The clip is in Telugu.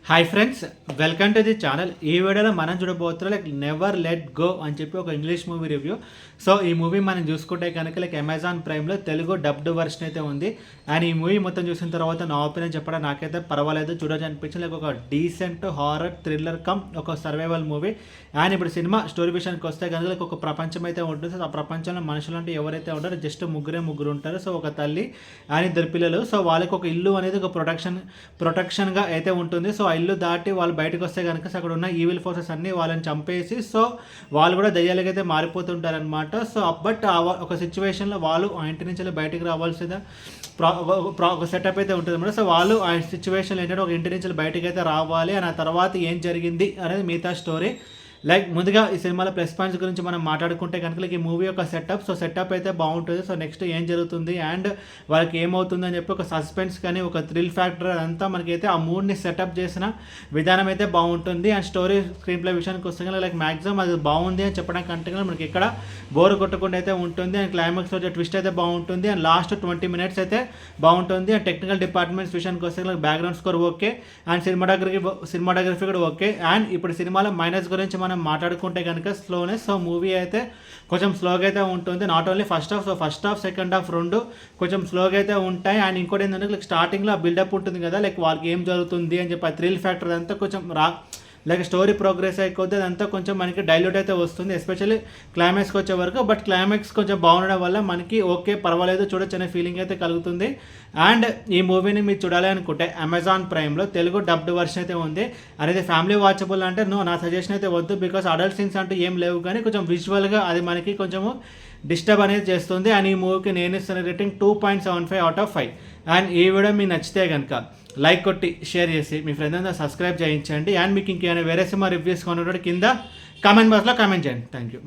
Hi friends, welcome to the channel. ఈ వీడియోలో మనం చూడబోతున్నాం నెవర్ లెట్ గో అని చెప్పి ఒక ఇంగ్లీష్ మూవీ రివ్యూ. సో ఈ మూవీ మనం చూసుకుంటే కనుక అమెజాన్ ప్రైమ్లో తెలుగు డబ్డ్ వర్షన్ అయితే ఉంది. అండ్ ఈ మూవీ మొత్తం చూసిన తర్వాత నా ఒపీనియన్ చెప్పడం నాకైతే పర్వాలేదు, చూడొచ్చు అనిపించింది. ఒక డీసెంట్ హారర్ థ్రిల్లర్ కమ్ ఒక సర్వైవల్ మూవీ. అండ్ ఇప్పుడు సినిమా స్టోరీ విషయానికి వస్తే కనుక ఒక ప్రపంచం అయితే ఉంటుంది. సో ఆ ప్రపంచంలో మనుషులు అంటే ఎవరైతే ఉంటారో జస్ట్ ముగ్గురు ఉంటారు. సో ఒక తల్లి అండ్ ఇద్దరు పిల్లలు. సో వాళ్ళకి ఒక ఇల్లు అనేది ఒక ప్రొటెక్షన్గా అయితే ఉంటుంది. సో ఇల్లు దాటి వాళ్ళు బయటకు వస్తే కనుక అక్కడ ఉన్న ఈవిల్ ఫోర్సెస్ అన్నీ వాళ్ళని చంపేసి సో వాళ్ళు కూడా దయ్యాలకి అయితే మారిపోతుంటారనమాట. సో బట్ ఒక సిచ్యువేషన్లో వాళ్ళు ఆ ఇంటి నుంచి బయటకు రావాల్సిన ఒక సెటప్ అయితే ఉంటుంది అనమాట. సో వాళ్ళు ఆ సిచ్యువేషన్లో ఏంటంటే ఒక ఇంటి నుంచి బయటకు అయితే రావాలి అని ఆ తర్వాత ఏం జరిగింది అనేది మిగతా స్టోరీ. ముందుగా ఈ సినిమాలో ప్లస్ పాయింట్స్ గురించి మనం మాట్లాడుకుంటే కనుక ఈ మూవీ యొక్క సెటప్. సో సెటప్ అయితే బాగుంటుంది. సో నెక్స్ట్ ఏం జరుగుతుంది అండ్ వాళ్ళకి ఏమవుతుంది అని చెప్పి ఒక సస్పెన్స్ కానీ ఒక థ్రిల్ ఫ్యాక్టర్ అదంతా మనకైతే ఆ మూడ్ని సెటప్ చేసిన విధానం అయితే బాగుంటుంది. అండ్ స్టోరీ స్క్రీన్ ప్లే విషయానికి వస్తే కనుక మ్యాక్సిమం అది బాగుంది అని చెప్పడానికి అంటే మనకి ఇక్కడ బోర్ కొట్టకుండా అయితే ఉంటుంది. అండ్ క్లైమాక్స్లో వచ్చే ట్విస్ట్ అయితే బాగుంటుంది. అండ్ లాస్ట్ 20 minutes అయితే బాగుంటుంది. అండ్ టెక్నికల్ డిపార్ట్మెంట్స్ విషయానికి వస్తే background score okay and cinematography కూడా ఓకే. అండ్ ఇప్పుడు సినిమాలో మైనస్ గురించి మనం మాట్లాడుకుంటే కనుక స్లోనెస్. సో మూవీ అయితే కొంచెం స్లోగా అయితే ఉంటుంది. Not only first half, so first half second half రెండు కొంచెం స్లోగా అయితే ఉంటాయి. అండ్ ఇంకోటి ఏంటంటే స్టార్టింగ్లో బిల్డప్ ఉంటుంది కదా, వాళ్ళకి ఏం జరుగుతుంది అని చెప్పి థ్రిల్ ఫ్యాక్టర్ అంతా కొంచెం స్టోరీ ప్రోగ్రెస్ అయిపోతే అదంతా కొంచెం మనకి డైల్యూట్ అయితే వస్తుంది, ఎస్పెషల్లీ క్లైమాక్స్కి వచ్చే వరకు. బట్ క్లైమాక్స్ కొంచెం బాగుండడం వల్ల మనకి ఓకే పర్వాలేదు చూడొచ్చు అనే ఫీలింగ్ అయితే కలుగుతుంది. అండ్ ఈ మూవీని మీరు చూడాలి అనుకుంటే అమెజాన్ ప్రైమ్లో తెలుగు డబ్డ్ వర్షన్ అయితే ఉంది. అనేది ఫ్యామిలీ వాచబుల్ అంటే నా సజెషన్ అయితే వద్దు, బికాస్ అడల్ట్ సీన్స్ అంటూ ఏం లేవు, కానీ కొంచెం విజువల్గా అది మనకి కొంచెము డిస్టర్బ్ అనేది చేస్తుంది. అండ్ ఈ మూవీకి నేను ఇస్తున్న రేటింగ్ 2.75/5. అండ్ ఈ వీడియో మీకు నచ్చితే కనుక లైక్ కొట్టి షేర్ చేసి మీ ఫ్రెండ్ అందరూ సబ్స్క్రైబ్ చేయించండి. అండ్ మీకు ఇంకేమైనా వేరే సినిమా రివ్యూస్ కొన్నప్పుడు కింద కామెంట్ బాక్స్లో కామెంట్ చేయండి. Thank you.